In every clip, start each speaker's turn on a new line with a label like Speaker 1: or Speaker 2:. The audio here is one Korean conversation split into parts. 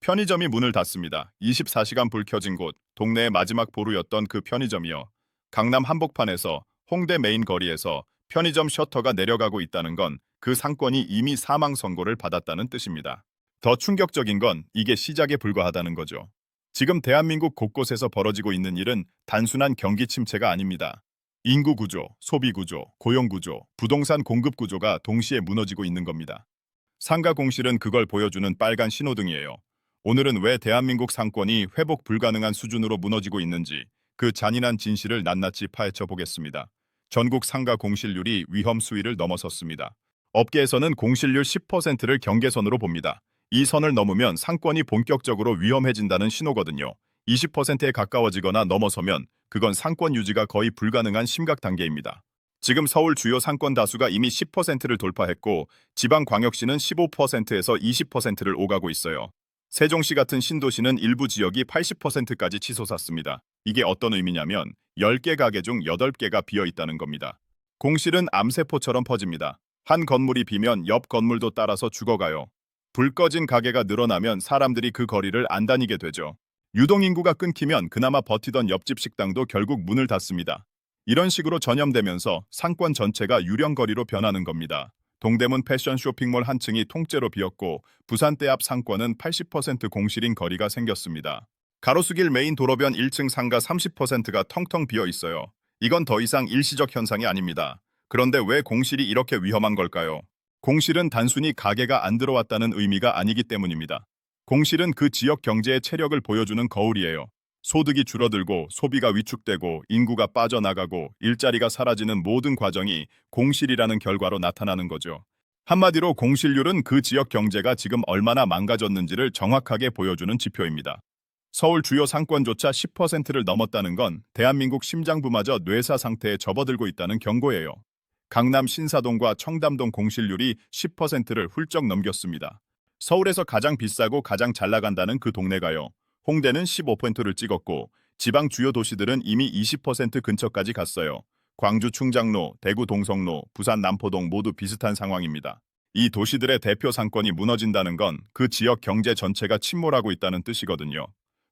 Speaker 1: 편의점이 문을 닫습니다. 24시간 불 켜진 곳, 동네의 마지막 보루였던 그 편의점이요. 강남 한복판에서 홍대 메인 거리에서 편의점 셔터가 내려가고 있다는 건 그 상권이 이미 사망 선고를 받았다는 뜻입니다. 더 충격적인 건 이게 시작에 불과하다는 거죠. 지금 대한민국 곳곳에서 벌어지고 있는 일은 단순한 경기 침체가 아닙니다. 인구 구조, 소비 구조, 고용 구조, 부동산 공급 구조가 동시에 무너지고 있는 겁니다. 상가 공실은 그걸 보여주는 빨간 신호등이에요. 오늘은 왜 대한민국 상권이 회복 불가능한 수준으로 무너지고 있는지 그 잔인한 진실을 낱낱이 파헤쳐 보겠습니다. 전국 상가 공실률이 위험 수위를 넘어섰습니다. 업계에서는 공실률 10%를 경계선으로 봅니다. 이 선을 넘으면 상권이 본격적으로 위험해진다는 신호거든요. 20%에 가까워지거나 넘어서면 그건 상권 유지가 거의 불가능한 심각 단계입니다. 지금 서울 주요 상권 다수가 이미 10%를 돌파했고 지방광역시는 15%에서 20%를 오가고 있어요. 세종시 같은 신도시는 일부 지역이 80%까지 치솟았습니다. 이게 어떤 의미냐면 10개 가게 중 8개가 비어 있다는 겁니다. 공실은 암세포처럼 퍼집니다. 한 건물이 비면 옆 건물도 따라서 죽어가요. 불 꺼진 가게가 늘어나면 사람들이 그 거리를 안 다니게 되죠. 유동인구가 끊기면 그나마 버티던 옆집 식당도 결국 문을 닫습니다. 이런 식으로 전염되면서 상권 전체가 유령거리로 변하는 겁니다. 동대문 패션 쇼핑몰 한 층이 통째로 비었고 부산대 앞 상권은 80% 공실인 거리가 생겼습니다. 가로수길 메인 도로변 1층 상가 30%가 텅텅 비어 있어요. 이건 더 이상 일시적 현상이 아닙니다. 그런데 왜 공실이 이렇게 위험한 걸까요? 공실은 단순히 가게가 안 들어왔다는 의미가 아니기 때문입니다. 공실은 그 지역 경제의 체력을 보여주는 거울이에요. 소득이 줄어들고 소비가 위축되고 인구가 빠져나가고 일자리가 사라지는 모든 과정이 공실이라는 결과로 나타나는 거죠. 한마디로 공실률은 그 지역 경제가 지금 얼마나 망가졌는지를 정확하게 보여주는 지표입니다. 서울 주요 상권조차 10%를 넘었다는 건 대한민국 심장부마저 뇌사 상태에 접어들고 있다는 경고예요. 강남 신사동과 청담동 공실률이 10%를 훌쩍 넘겼습니다. 서울에서 가장 비싸고 가장 잘 나간다는 그 동네가요. 홍대는 15%를 찍었고 지방 주요 도시들은 이미 20% 근처까지 갔어요. 광주 충장로, 대구 동성로, 부산 남포동 모두 비슷한 상황입니다. 이 도시들의 대표 상권이 무너진다는 건 그 지역 경제 전체가 침몰하고 있다는 뜻이거든요.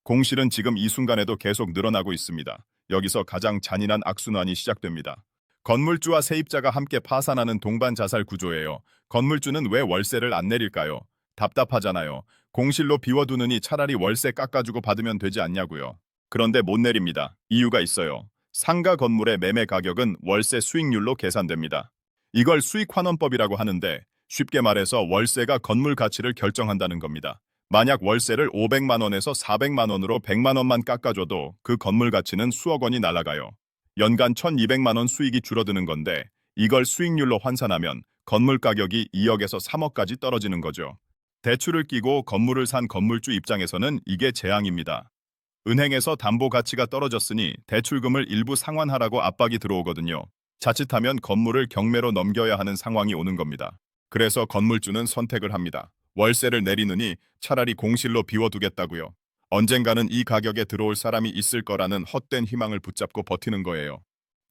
Speaker 1: 공실은 지금 이 순간에도 계속 늘어나고 있습니다. 여기서 가장 잔인한 악순환이 시작됩니다. 건물주와 세입자가 함께 파산하는 동반 자살 구조예요. 건물주는 왜 월세를 안 내릴까요? 답답하잖아요. 공실로 비워두느니 차라리 월세 깎아주고 받으면 되지 않냐고요. 그런데 못 내립니다. 이유가 있어요. 상가 건물의 매매 가격은 월세 수익률로 계산됩니다. 이걸 수익환원법이라고 하는데 쉽게 말해서 월세가 건물 가치를 결정한다는 겁니다. 만약 월세를 500만 원에서 400만 원으로 100만 원만 깎아줘도 그 건물 가치는 수억 원이 날아가요. 연간 1200만 원 수익이 줄어드는 건데 이걸 수익률로 환산하면 건물 가격이 2억에서 3억까지 떨어지는 거죠. 대출을 끼고 건물을 산 건물주 입장에서는 이게 재앙입니다. 은행에서 담보 가치가 떨어졌으니 대출금을 일부 상환하라고 압박이 들어오거든요. 자칫하면 건물을 경매로 넘겨야 하는 상황이 오는 겁니다. 그래서 건물주는 선택을 합니다. 월세를 내리느니 차라리 공실로 비워두겠다고요. 언젠가는 이 가격에 들어올 사람이 있을 거라는 헛된 희망을 붙잡고 버티는 거예요.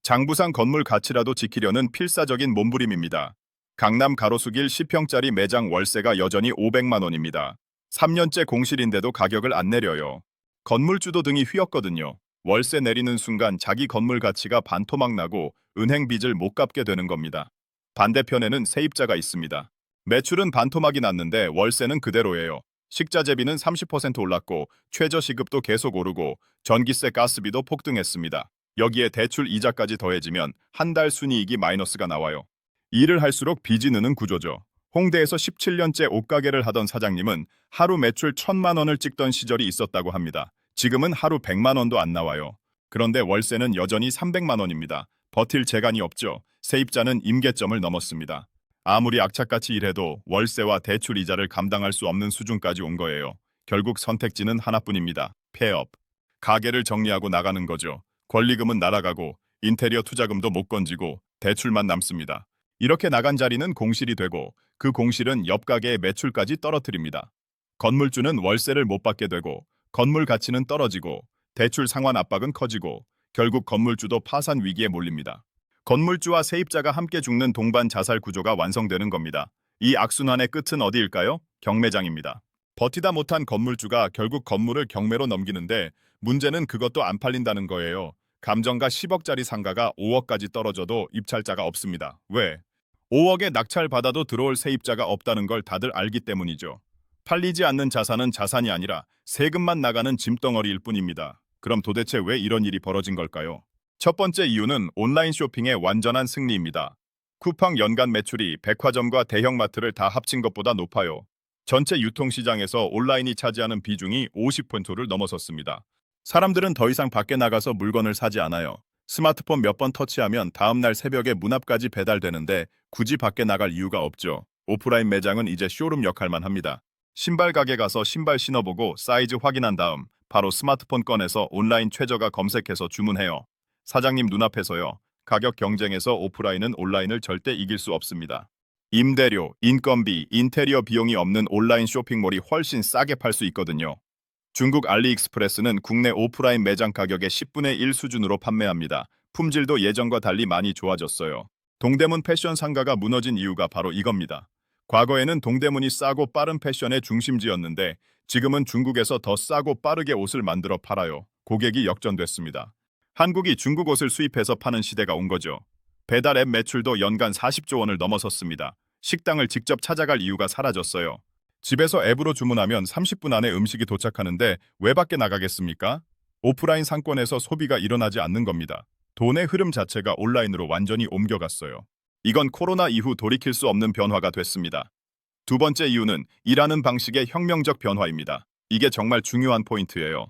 Speaker 1: 장부상 건물 가치라도 지키려는 필사적인 몸부림입니다. 강남 가로수길 10평짜리 매장 월세가 여전히 500만 원입니다. 3년째 공실인데도 가격을 안 내려요. 건물주도 등이 휘었거든요. 월세 내리는 순간 자기 건물 가치가 반토막 나고 은행 빚을 못 갚게 되는 겁니다. 반대편에는 세입자가 있습니다. 매출은 반토막이 났는데 월세는 그대로예요. 식자재비는 30% 올랐고 최저시급도 계속 오르고 전기세 가스비도 폭등했습니다. 여기에 대출 이자까지 더해지면 한 달 순이익이 마이너스가 나와요. 일을 할수록 빚이 느는 구조죠. 홍대에서 17년째 옷가게를 하던 사장님은 하루 매출 1000만 원을 찍던 시절이 있었다고 합니다. 지금은 하루 100만 원도 안 나와요. 그런데 월세는 여전히 300만 원입니다. 버틸 재간이 없죠. 세입자는 임계점을 넘었습니다. 아무리 악착같이 일해도 월세와 대출 이자를 감당할 수 없는 수준까지 온 거예요. 결국 선택지는 하나뿐입니다. 폐업. 가게를 정리하고 나가는 거죠. 권리금은 날아가고 인테리어 투자금도 못 건지고 대출만 남습니다. 이렇게 나간 자리는 공실이 되고 그 공실은 옆 가게의 매출까지 떨어뜨립니다. 건물주는 월세를 못 받게 되고 건물 가치는 떨어지고 대출 상환 압박은 커지고 결국 건물주도 파산 위기에 몰립니다. 건물주와 세입자가 함께 죽는 동반 자살 구조가 완성되는 겁니다. 이 악순환의 끝은 어디일까요? 경매장입니다. 버티다 못한 건물주가 결국 건물을 경매로 넘기는데 문제는 그것도 안 팔린다는 거예요. 감정가 10억짜리 상가가 5억까지 떨어져도 입찰자가 없습니다. 왜? 5억에 낙찰받아도 들어올 세입자가 없다는 걸 다들 알기 때문이죠. 팔리지 않는 자산은 자산이 아니라 세금만 나가는 짐덩어리일 뿐입니다. 그럼 도대체 왜 이런 일이 벌어진 걸까요? 첫 번째 이유는 온라인 쇼핑의 완전한 승리입니다. 쿠팡 연간 매출이 백화점과 대형마트를 다 합친 것보다 높아요. 전체 유통시장에서 온라인이 차지하는 비중이 50%를 넘어섰습니다. 사람들은 더 이상 밖에 나가서 물건을 사지 않아요. 스마트폰 몇 번 터치하면 다음날 새벽에 문 앞까지 배달되는데 굳이 밖에 나갈 이유가 없죠. 오프라인 매장은 이제 쇼룸 역할만 합니다. 신발 가게 가서 신발 신어보고 사이즈 확인한 다음 바로 스마트폰 꺼내서 온라인 최저가 검색해서 주문해요. 사장님 눈앞에서요. 가격 경쟁에서 오프라인은 온라인을 절대 이길 수 없습니다. 임대료, 인건비, 인테리어 비용이 없는 온라인 쇼핑몰이 훨씬 싸게 팔 수 있거든요. 중국 알리익스프레스는 국내 오프라인 매장 가격의 10분의 1 수준으로 판매합니다. 품질도 예전과 달리 많이 좋아졌어요. 동대문 패션 상가가 무너진 이유가 바로 이겁니다. 과거에는 동대문이 싸고 빠른 패션의 중심지였는데 지금은 중국에서 더 싸고 빠르게 옷을 만들어 팔아요. 고객이 역전됐습니다. 한국이 중국 옷을 수입해서 파는 시대가 온 거죠. 배달 앱 매출도 연간 40조 원을 넘어섰습니다. 식당을 직접 찾아갈 이유가 사라졌어요. 집에서 앱으로 주문하면 30분 안에 음식이 도착하는데 왜 밖에 나가겠습니까? 오프라인 상권에서 소비가 일어나지 않는 겁니다. 돈의 흐름 자체가 온라인으로 완전히 옮겨갔어요. 이건 코로나 이후 돌이킬 수 없는 변화가 됐습니다. 두 번째 이유는 일하는 방식의 혁명적 변화입니다. 이게 정말 중요한 포인트예요.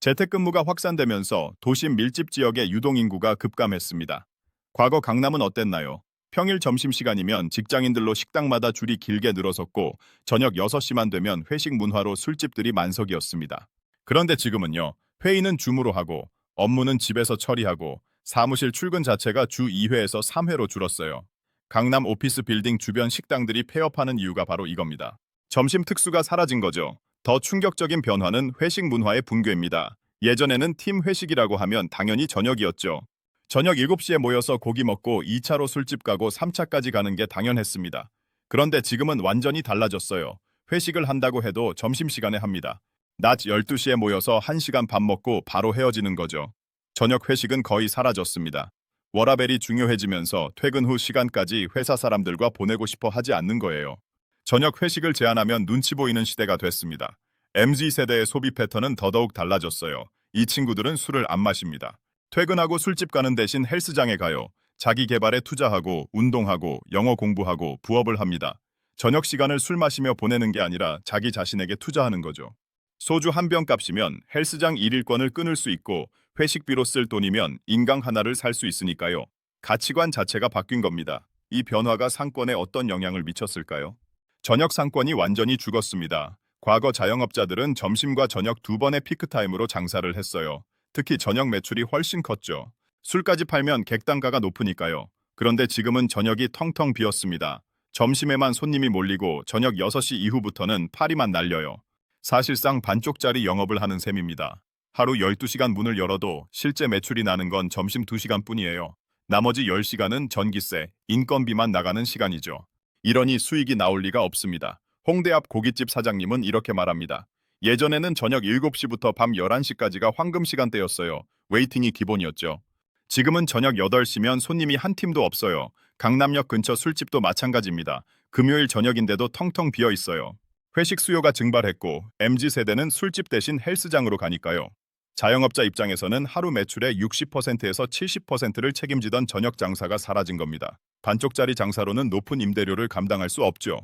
Speaker 1: 재택근무가 확산되면서 도심 밀집 지역의 유동인구가 급감했습니다. 과거 강남은 어땠나요? 평일 점심시간이면 직장인들로 식당마다 줄이 길게 늘어섰고 저녁 6시만 되면 회식 문화로 술집들이 만석이었습니다. 그런데 지금은요. 회의는 줌으로 하고 업무는 집에서 처리하고 사무실 출근 자체가 주 2회에서 3회로 줄었어요. 강남 오피스 빌딩 주변 식당들이 폐업하는 이유가 바로 이겁니다. 점심 특수가 사라진 거죠. 더 충격적인 변화는 회식 문화의 붕괴입니다. 예전에는 팀 회식이라고 하면 당연히 저녁이었죠. 저녁 7시에 모여서 고기 먹고 2차로 술집 가고 3차까지 가는 게 당연했습니다. 그런데 지금은 완전히 달라졌어요. 회식을 한다고 해도 점심시간에 합니다. 낮 12시에 모여서 1시간 밥 먹고 바로 헤어지는 거죠. 저녁 회식은 거의 사라졌습니다. 워라밸이 중요해지면서 퇴근 후 시간까지 회사 사람들과 보내고 싶어 하지 않는 거예요. 저녁 회식을 제한하면 눈치 보이는 시대가 됐습니다. MZ세대의 소비 패턴은 더더욱 달라졌어요. 이 친구들은 술을 안 마십니다. 퇴근하고 술집 가는 대신 헬스장에 가요. 자기 개발에 투자하고 운동하고 영어 공부하고 부업을 합니다. 저녁 시간을 술 마시며 보내는 게 아니라 자기 자신에게 투자하는 거죠. 소주 한 병 값이면 헬스장 일일권을 끊을 수 있고 회식비로 쓸 돈이면 인강 하나를 살 수 있으니까요. 가치관 자체가 바뀐 겁니다. 이 변화가 상권에 어떤 영향을 미쳤을까요? 저녁 상권이 완전히 죽었습니다. 과거 자영업자들은 점심과 저녁 두 번의 피크타임으로 장사를 했어요. 특히 저녁 매출이 훨씬 컸죠. 술까지 팔면 객단가가 높으니까요. 그런데 지금은 저녁이 텅텅 비었습니다. 점심에만 손님이 몰리고 저녁 6시 이후부터는 파리만 날려요. 사실상 반쪽짜리 영업을 하는 셈입니다. 하루 12시간 문을 열어도 실제 매출이 나는 건 점심 2시간 뿐이에요. 나머지 10시간은 전기세, 인건비만 나가는 시간이죠. 이러니 수익이 나올 리가 없습니다. 홍대 앞 고깃집 사장님은 이렇게 말합니다. 예전에는 저녁 7시부터 밤 11시까지가 황금 시간대였어요. 웨이팅이 기본이었죠. 지금은 저녁 8시면 손님이 한 팀도 없어요. 강남역 근처 술집도 마찬가지입니다. 금요일 저녁인데도 텅텅 비어 있어요. 회식 수요가 증발했고 MZ세대는 술집 대신 헬스장으로 가니까요. 자영업자 입장에서는 하루 매출의 60%에서 70%를 책임지던 저녁 장사가 사라진 겁니다. 반쪽짜리 장사로는 높은 임대료를 감당할 수 없죠.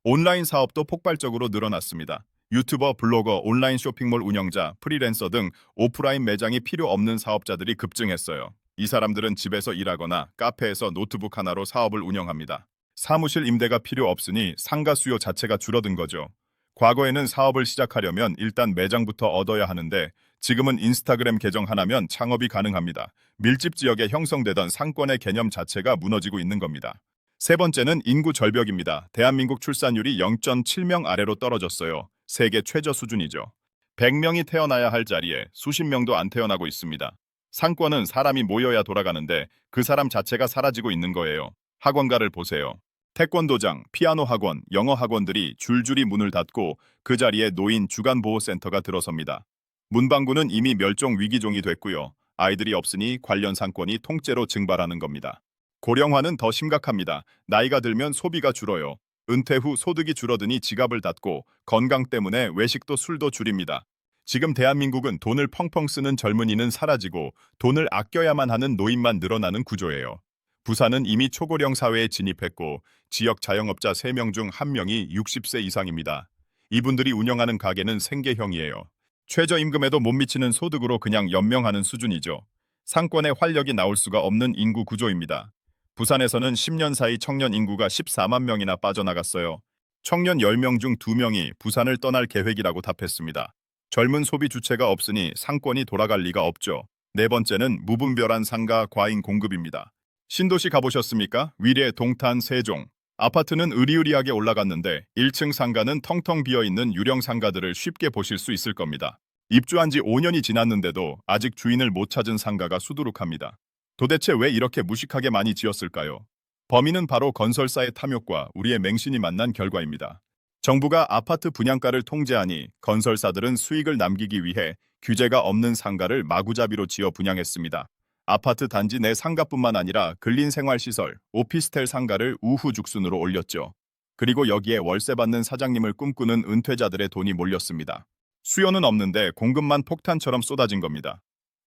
Speaker 1: 온라인 사업도 폭발적으로 늘어났습니다. 유튜버, 블로거, 온라인 쇼핑몰 운영자, 프리랜서 등 오프라인 매장이 필요 없는 사업자들이 급증했어요. 이 사람들은 집에서 일하거나 카페에서 노트북 하나로 사업을 운영합니다. 사무실 임대가 필요 없으니 상가 수요 자체가 줄어든 거죠. 과거에는 사업을 시작하려면 일단 매장부터 얻어야 하는데 지금은 인스타그램 계정 하나면 창업이 가능합니다. 밀집 지역에 형성되던 상권의 개념 자체가 무너지고 있는 겁니다. 세 번째는 인구 절벽입니다. 대한민국 출산율이 0.7명 아래로 떨어졌어요. 세계 최저 수준이죠. 100명이 태어나야 할 자리에 수십 명도 안 태어나고 있습니다. 상권은 사람이 모여야 돌아가는데 그 사람 자체가 사라지고 있는 거예요. 학원가를 보세요. 태권도장, 피아노 학원, 영어 학원들이 줄줄이 문을 닫고 그 자리에 노인 주간보호센터가 들어섭니다. 문방구는 이미 멸종 위기종이 됐고요. 아이들이 없으니 관련 상권이 통째로 증발하는 겁니다. 고령화는 더 심각합니다. 나이가 들면 소비가 줄어요. 은퇴 후 소득이 줄어드니 지갑을 닫고 건강 때문에 외식도 술도 줄입니다. 지금 대한민국은 돈을 펑펑 쓰는 젊은이는 사라지고 돈을 아껴야만 하는 노인만 늘어나는 구조예요. 부산은 이미 초고령 사회에 진입했고 지역 자영업자 3명 중 1명이 60세 이상입니다. 이분들이 운영하는 가게는 생계형이에요. 최저임금에도 못 미치는 소득으로 그냥 연명하는 수준이죠. 상권에 활력이 나올 수가 없는 인구 구조입니다. 부산에서는 10년 사이 청년 인구가 14만 명이나 빠져나갔어요. 청년 10명 중 2명이 부산을 떠날 계획이라고 답했습니다. 젊은 소비 주체가 없으니 상권이 돌아갈 리가 없죠. 네 번째는 무분별한 상가 과잉 공급입니다. 신도시 가보셨습니까? 위례, 동탄, 세종. 아파트는 으리으리하게 올라갔는데 1층 상가는 텅텅 비어있는 유령 상가들을 쉽게 보실 수 있을 겁니다. 입주한 지 5년이 지났는데도 아직 주인을 못 찾은 상가가 수두룩합니다. 도대체 왜 이렇게 무식하게 많이 지었을까요? 범인은 바로 건설사의 탐욕과 우리의 맹신이 만난 결과입니다. 정부가 아파트 분양가를 통제하니 건설사들은 수익을 남기기 위해 규제가 없는 상가를 마구잡이로 지어 분양했습니다. 아파트 단지 내 상가뿐만 아니라 근린생활시설, 오피스텔 상가를 우후죽순으로 올렸죠. 그리고 여기에 월세 받는 사장님을 꿈꾸는 은퇴자들의 돈이 몰렸습니다. 수요는 없는데 공급만 폭탄처럼 쏟아진 겁니다.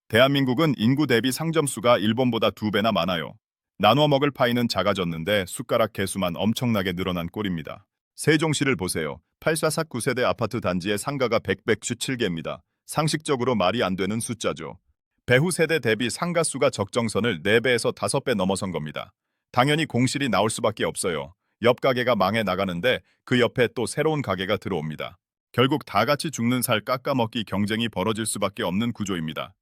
Speaker 1: 대한민국은 인구 대비 상점수가 일본보다 2배나 많아요. 나누어 먹을 파이는 작아졌는데 숟가락 개수만 엄청나게 늘어난 꼴입니다. 세종시를 보세요. 84사 9세대 아파트 단지의 상가가 117개입니다. 상식적으로 말이 안 되는 숫자죠. 배후 세대 대비 상가 수가 적정선을 4배에서 5배 넘어선 겁니다. 당연히 공실이 나올 수밖에 없어요. 옆 가게가 망해 나가는데 그 옆에 또 새로운 가게가 들어옵니다. 결국 다 같이 죽는 살 깎아먹기 경쟁이 벌어질 수밖에 없는 구조입니다.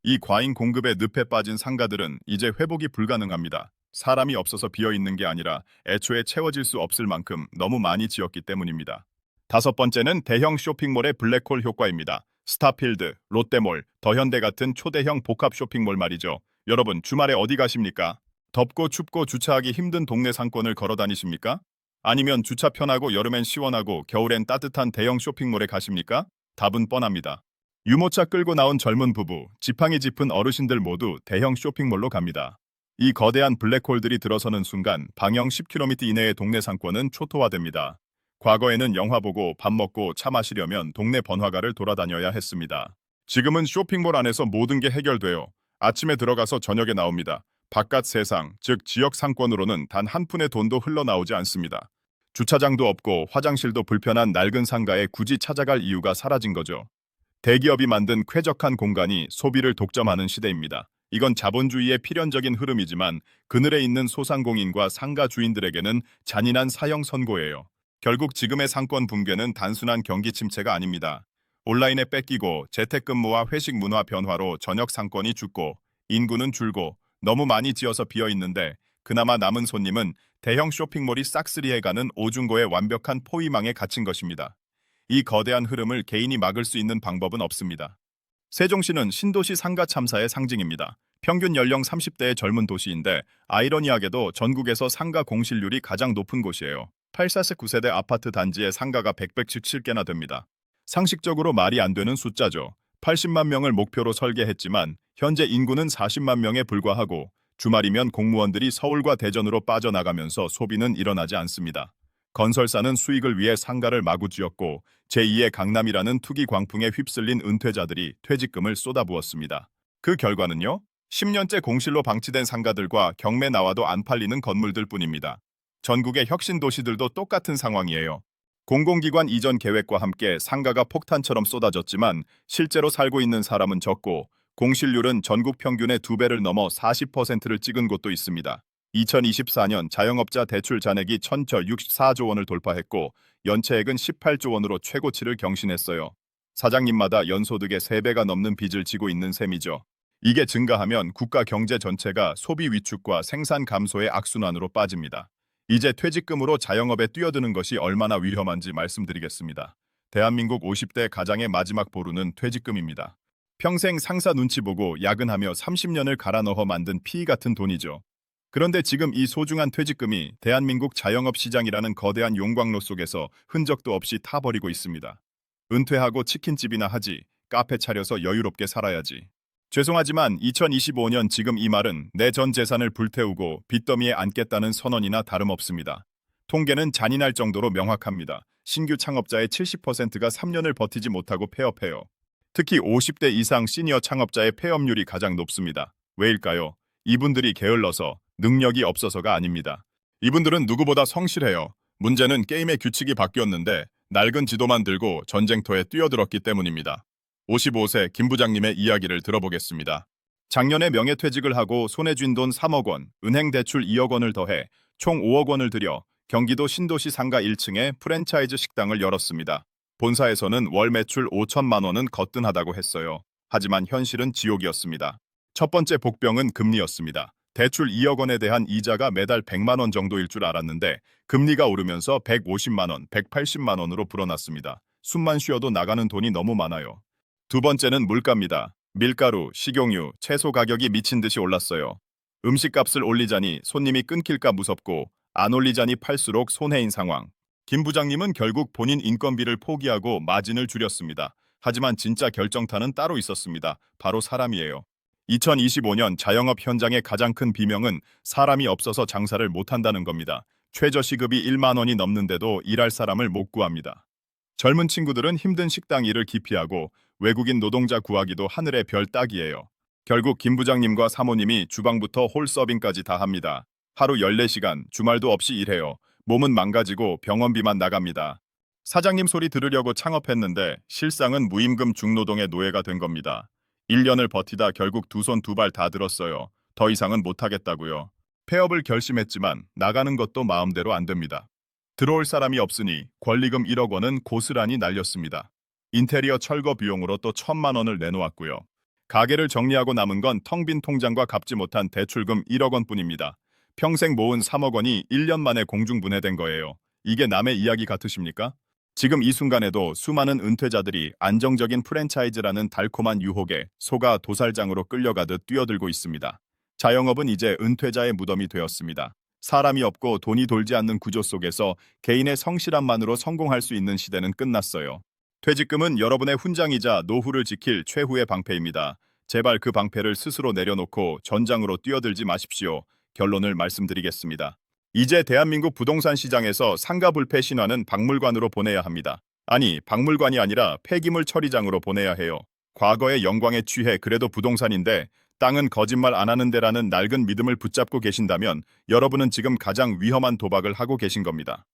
Speaker 1: 이 과잉 공급에 늪에 빠진 상가들은 이제 회복이 불가능합니다. 사람이 없어서 비어있는 게 아니라 애초에 채워질 수 없을 만큼 너무 많이 지었기 때문입니다. 다섯 번째는 대형 쇼핑몰의 블랙홀 효과입니다. 스타필드, 롯데몰, 더현대 같은 초대형 복합 쇼핑몰 말이죠. 여러분, 주말에 어디 가십니까? 덥고 춥고 주차하기 힘든 동네 상권을 걸어 다니십니까? 아니면 주차 편하고 여름엔 시원하고 겨울엔 따뜻한 대형 쇼핑몰에 가십니까? 답은 뻔합니다. 유모차 끌고 나온 젊은 부부, 지팡이 짚은 어르신들 모두 대형 쇼핑몰로 갑니다. 이 거대한 블랙홀들이 들어서는 순간 방형 10km 이내의 동네 상권은 초토화됩니다. 과거에는 영화 보고 밥 먹고 차 마시려면 동네 번화가를 돌아다녀야 했습니다. 지금은 쇼핑몰 안에서 모든 게 해결돼요. 아침에 들어가서 저녁에 나옵니다. 바깥 세상, 즉 지역 상권으로는 단 한 푼의 돈도 흘러나오지 않습니다. 주차장도 없고 화장실도 불편한 낡은 상가에 굳이 찾아갈 이유가 사라진 거죠. 대기업이 만든 쾌적한 공간이 소비를 독점하는 시대입니다. 이건 자본주의의 필연적인 흐름이지만 그늘에 있는 소상공인과 상가 주인들에게는 잔인한 사형 선고예요. 결국 지금의 상권 붕괴는 단순한 경기 침체가 아닙니다. 온라인에 뺏기고 재택근무와 회식 문화 변화로 저녁 상권이 죽고 인구는 줄고 너무 많이 지어서 비어있는데 그나마 남은 손님은 대형 쇼핑몰이 싹쓸이해가는 오중고의 완벽한 포위망에 갇힌 것입니다. 이 거대한 흐름을 개인이 막을 수 있는 방법은 없습니다. 세종시는 신도시 상가 참사의 상징입니다. 평균 연령 30대의 젊은 도시인데 아이러니하게도 전국에서 상가 공실률이 가장 높은 곳이에요. 84세 9세대 아파트 단지의 상가가 117개나 됩니다. 상식적으로 말이 안 되는 숫자죠. 80만 명을 목표로 설계했지만 현재 인구는 40만 명에 불과하고 주말이면 공무원들이 서울과 대전으로 빠져나가면서 소비는 일어나지 않습니다. 건설사는 수익을 위해 상가를 마구 지었고 제2의 강남이라는 투기 광풍에 휩쓸린 은퇴자들이 퇴직금을 쏟아부었습니다. 그 결과는요? 10년째 공실로 방치된 상가들과 경매 나와도 안 팔리는 건물들 뿐입니다. 전국의 혁신 도시들도 똑같은 상황이에요. 공공기관 이전 계획과 함께 상가가 폭탄처럼 쏟아졌지만 실제로 살고 있는 사람은 적고 공실률은 전국 평균의 2배를 넘어 40%를 찍은 곳도 있습니다. 2024년 자영업자 대출 잔액이 1,064조 원을 돌파했고 연체액은 18조 원으로 최고치를 경신했어요. 사장님마다 연소득의 3배가 넘는 빚을 지고 있는 셈이죠. 이게 증가하면 국가 경제 전체가 소비 위축과 생산 감소의 악순환으로 빠집니다. 이제 퇴직금으로 자영업에 뛰어드는 것이 얼마나 위험한지 말씀드리겠습니다. 대한민국 50대 가장의 마지막 보루는 퇴직금입니다. 평생 상사 눈치 보고 야근하며 30년을 갈아 넣어 만든 피 같은 돈이죠. 그런데 지금 이 소중한 퇴직금이 대한민국 자영업 시장이라는 거대한 용광로 속에서 흔적도 없이 타버리고 있습니다. 은퇴하고 치킨집이나 하지, 카페 차려서 여유롭게 살아야지. 죄송하지만 2025년 지금 이 말은 내 전 재산을 불태우고 빚더미에 앉겠다는 선언이나 다름없습니다. 통계는 잔인할 정도로 명확합니다. 신규 창업자의 70%가 3년을 버티지 못하고 폐업해요. 특히 50대 이상 시니어 창업자의 폐업률이 가장 높습니다. 왜일까요? 이분들이 게을러서 능력이 없어서가 아닙니다. 이분들은 누구보다 성실해요. 문제는 게임의 규칙이 바뀌었는데 낡은 지도만 들고 전쟁터에 뛰어들었기 때문입니다. 55세 김 부장님의 이야기를 들어보겠습니다. 작년에 명예퇴직을 하고 손에 쥔 돈 3억 원, 은행 대출 2억 원을 더해 총 5억 원을 들여 경기도 신도시 상가 1층에 프랜차이즈 식당을 열었습니다. 본사에서는 월 매출 5천만 원은 거뜬하다고 했어요. 하지만 현실은 지옥이었습니다. 첫 번째 복병은 금리였습니다. 대출 2억 원에 대한 이자가 매달 100만 원 정도일 줄 알았는데 금리가 오르면서 150만 원, 180만 원으로 불어났습니다. 숨만 쉬어도 나가는 돈이 너무 많아요. 두 번째는 물가입니다. 밀가루, 식용유, 채소 가격이 미친 듯이 올랐어요. 음식값을 올리자니 손님이 끊길까 무섭고 안 올리자니 팔수록 손해인 상황. 김 부장님은 결국 본인 인건비를 포기하고 마진을 줄였습니다. 하지만 진짜 결정타는 따로 있었습니다. 바로 사람이에요. 2025년 자영업 현장의 가장 큰 비명은 사람이 없어서 장사를 못한다는 겁니다. 최저시급이 1만 원이 넘는데도 일할 사람을 못 구합니다. 젊은 친구들은 힘든 식당 일을 기피하고 외국인 노동자 구하기도 하늘의 별 따기예요. 결국 김 부장님과 사모님이 주방부터 홀 서빙까지 다 합니다. 하루 14시간, 주말도 없이 일해요. 몸은 망가지고 병원비만 나갑니다. 사장님 소리 들으려고 창업했는데 실상은 무임금 중노동의 노예가 된 겁니다. 1년을 버티다 결국 두 손 두 발 다 들었어요. 더 이상은 못하겠다고요. 폐업을 결심했지만 나가는 것도 마음대로 안 됩니다. 들어올 사람이 없으니 권리금 1억 원은 고스란히 날렸습니다. 인테리어 철거 비용으로 또 1,000만 원을 내놓았고요. 가게를 정리하고 남은 건 텅 빈 통장과 갚지 못한 대출금 1억 원뿐입니다. 평생 모은 3억 원이 1년 만에 공중분해된 거예요. 이게 남의 이야기 같으십니까? 지금 이 순간에도 수많은 은퇴자들이 안정적인 프랜차이즈라는 달콤한 유혹에 속아 도살장으로 끌려가듯 뛰어들고 있습니다. 자영업은 이제 은퇴자의 무덤이 되었습니다. 사람이 없고 돈이 돌지 않는 구조 속에서 개인의 성실함만으로 성공할 수 있는 시대는 끝났어요. 퇴직금은 여러분의 훈장이자 노후를 지킬 최후의 방패입니다. 제발 그 방패를 스스로 내려놓고 전장으로 뛰어들지 마십시오. 결론을 말씀드리겠습니다. 이제 대한민국 부동산 시장에서 상가불패 신화는 박물관으로 보내야 합니다. 아니, 박물관이 아니라 폐기물 처리장으로 보내야 해요. 과거의 영광에 취해 그래도 부동산인데 땅은 거짓말 안 하는 데라는 낡은 믿음을 붙잡고 계신다면 여러분은 지금 가장 위험한 도박을 하고 계신 겁니다.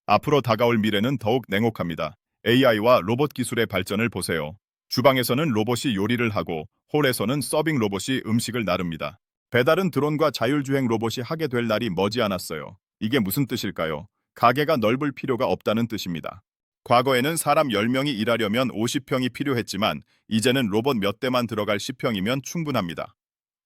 Speaker 1: 앞으로 다가올 미래는 더욱 냉혹합니다. AI와 로봇 기술의 발전을 보세요. 주방에서는 로봇이 요리를 하고 홀에서는 서빙 로봇이 음식을 나릅니다. 배달은 드론과 자율주행 로봇이 하게 될 날이 머지않았어요. 이게 무슨 뜻일까요? 가게가 넓을 필요가 없다는 뜻입니다. 과거에는 사람 10명이 일하려면 50평이 필요했지만 이제는 로봇 몇 대만 들어갈 10평이면 충분합니다.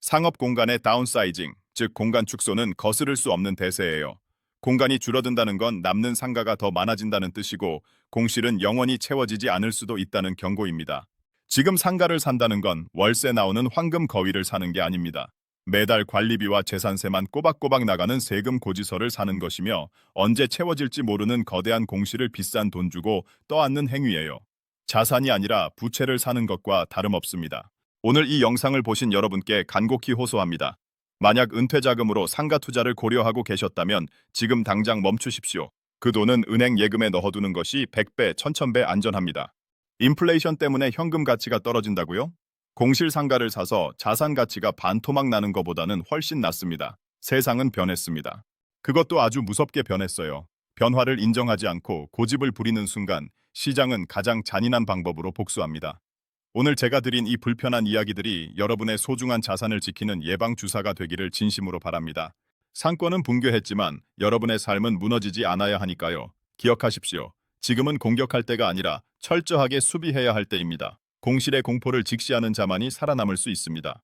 Speaker 1: 상업 공간의 다운사이징, 즉 공간 축소는 거스를 수 없는 대세예요. 공간이 줄어든다는 건 남는 상가가 더 많아진다는 뜻이고 공실은 영원히 채워지지 않을 수도 있다는 경고입니다. 지금 상가를 산다는 건 월세 나오는 황금 거위를 사는 게 아닙니다. 매달 관리비와 재산세만 꼬박꼬박 나가는 세금 고지서를 사는 것이며 언제 채워질지 모르는 거대한 공실을 비싼 돈 주고 떠안는 행위예요. 자산이 아니라 부채를 사는 것과 다름없습니다. 오늘 이 영상을 보신 여러분께 간곡히 호소합니다. 만약 은퇴자금으로 상가 투자를 고려하고 계셨다면 지금 당장 멈추십시오. 그 돈은 은행 예금에 넣어두는 것이 100배, 1000배 안전합니다. 인플레이션 때문에 현금 가치가 떨어진다고요? 공실 상가를 사서 자산 가치가 반토막 나는 것보다는 훨씬 낫습니다. 세상은 변했습니다. 그것도 아주 무섭게 변했어요. 변화를 인정하지 않고 고집을 부리는 순간 시장은 가장 잔인한 방법으로 복수합니다. 오늘 제가 드린 이 불편한 이야기들이 여러분의 소중한 자산을 지키는 예방주사가 되기를 진심으로 바랍니다. 상권은 붕괴했지만 여러분의 삶은 무너지지 않아야 하니까요. 기억하십시오. 지금은 공격할 때가 아니라 철저하게 수비해야 할 때입니다. 공실의 공포를 직시하는 자만이 살아남을 수 있습니다.